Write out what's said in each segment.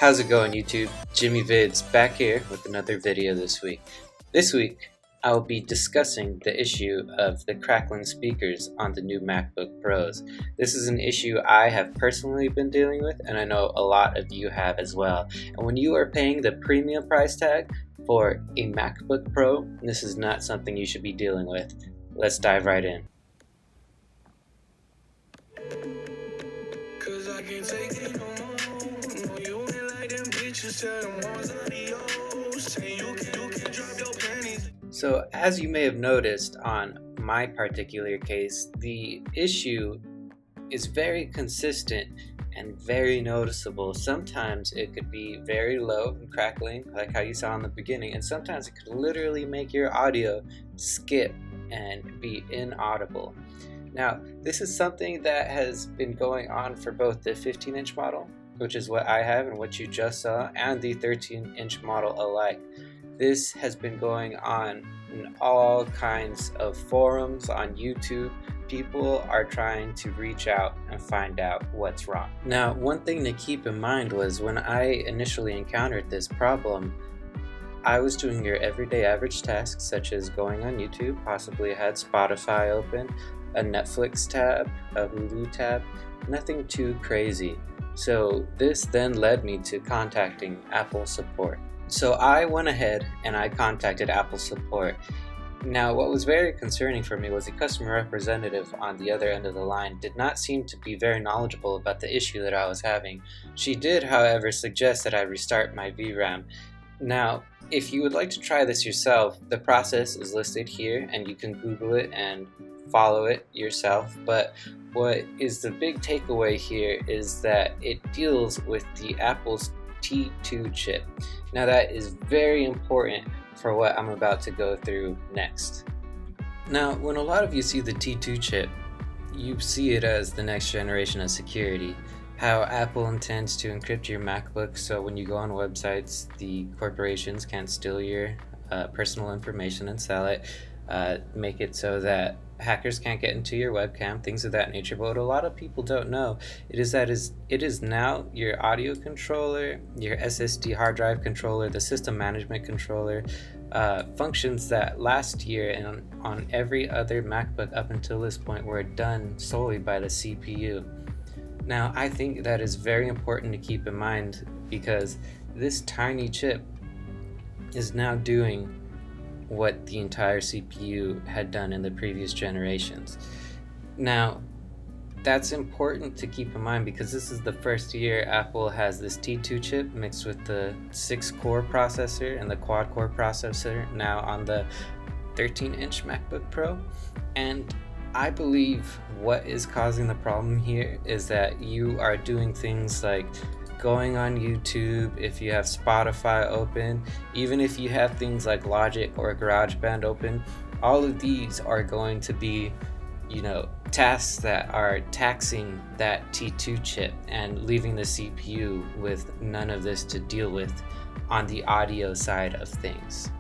How's it going, YouTube? Jimmy Vids back here with another video this week. This week, I will be discussing the issue of the crackling speakers on the new MacBook Pros. This is an issue I have personally been dealing with, and I know a lot of you have as well. And when you are paying the premium price tag for a MacBook Pro, this is not something you should be dealing with. Let's dive right in. So as you may have noticed on my particular case, the issue is very consistent and very noticeable. Sometimes it could be very low and crackling, like how you saw in the beginning, and sometimes it could literally make your audio skip and be inaudible. Now, this is something that has been going on for both the 15-inch model, which is what I have and what you just saw, and the 13-inch model alike. This has been going on in all kinds of forums on YouTube. People are trying to reach out and find out what's wrong. Now, one thing to keep in mind was when I initially encountered this problem, I was doing your everyday average tasks such as going on YouTube, possibly had Spotify open, a Netflix tab, a Hulu tab, nothing too crazy. So this then led me to contacting Apple support. So I went ahead and I contacted Apple support. Now, what was very concerning for me was the customer representative on the other end of the line did not seem to be very knowledgeable about the issue that I was having. She did, however, suggest that I restart my VRAM. Now, if you would like to try this yourself, the process is listed here and you can Google it and follow it yourself. But what is the big takeaway here is that it deals with the Apple's T2 chip. Now that is very important for what I'm about to go through next. Now, when a lot of you see the T2 chip, you see it as the next generation of security. How Apple intends to encrypt your MacBook so when you go on websites, the corporations can't steal your personal information and sell it. Make it so that hackers can't get into your webcam, things of that nature. But what a lot of people don't know is that it is now your audio controller, your SSD hard drive controller, the system management controller, functions that last year and on every other MacBook up until this point were done solely by the CPU. Now, I think that is very important to keep in mind because this tiny chip is now doing what the entire CPU had done in the previous generations. Now, that's important to keep in mind because this is the first year Apple has this T2 chip mixed with the 6-core processor and the quad-core processor now on the 13-inch MacBook Pro. And I believe what is causing the problem here is that you are doing things like going on YouTube, if you have Spotify open, even if you have things like Logic or GarageBand open, all of these are going to be, tasks that are taxing that T2 chip and leaving the CPU with none of this to deal with on the audio side of things.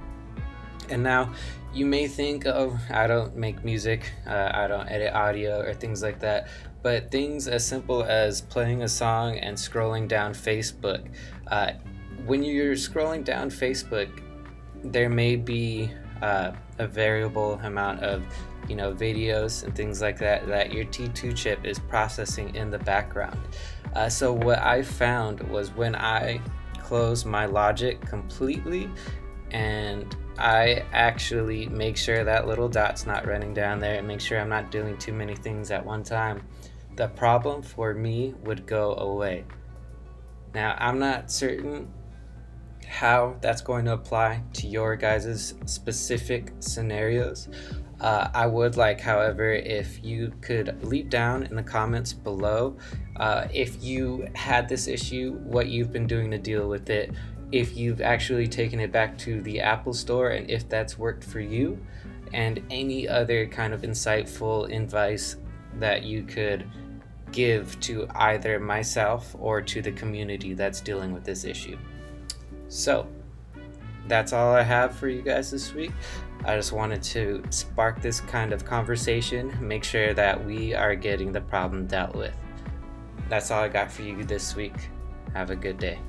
And now you may think, oh, I don't make music, I don't edit audio or things like that, but things as simple as playing a song and scrolling down Facebook. When you're scrolling down Facebook, there may be a variable amount of videos and things like that your T2 chip is processing in the background. So what I found was when I close my Logic completely and I actually make sure that little dot's not running down there and make sure I'm not doing too many things at one time, the problem for me would go away. Now, I'm not certain how that's going to apply to your guys' specific scenarios. I would like, however, if you could leave down in the comments below if you had this issue, what you've been doing to deal with it, if you've actually taken it back to the Apple Store and if that's worked for you, and any other kind of insightful advice that you could give to either myself or to the community that's dealing with this issue. So that's all I have for you guys this week. I just wanted to spark this kind of conversation, make sure that we are getting the problem dealt with. That's all I got for you this week. Have a good day.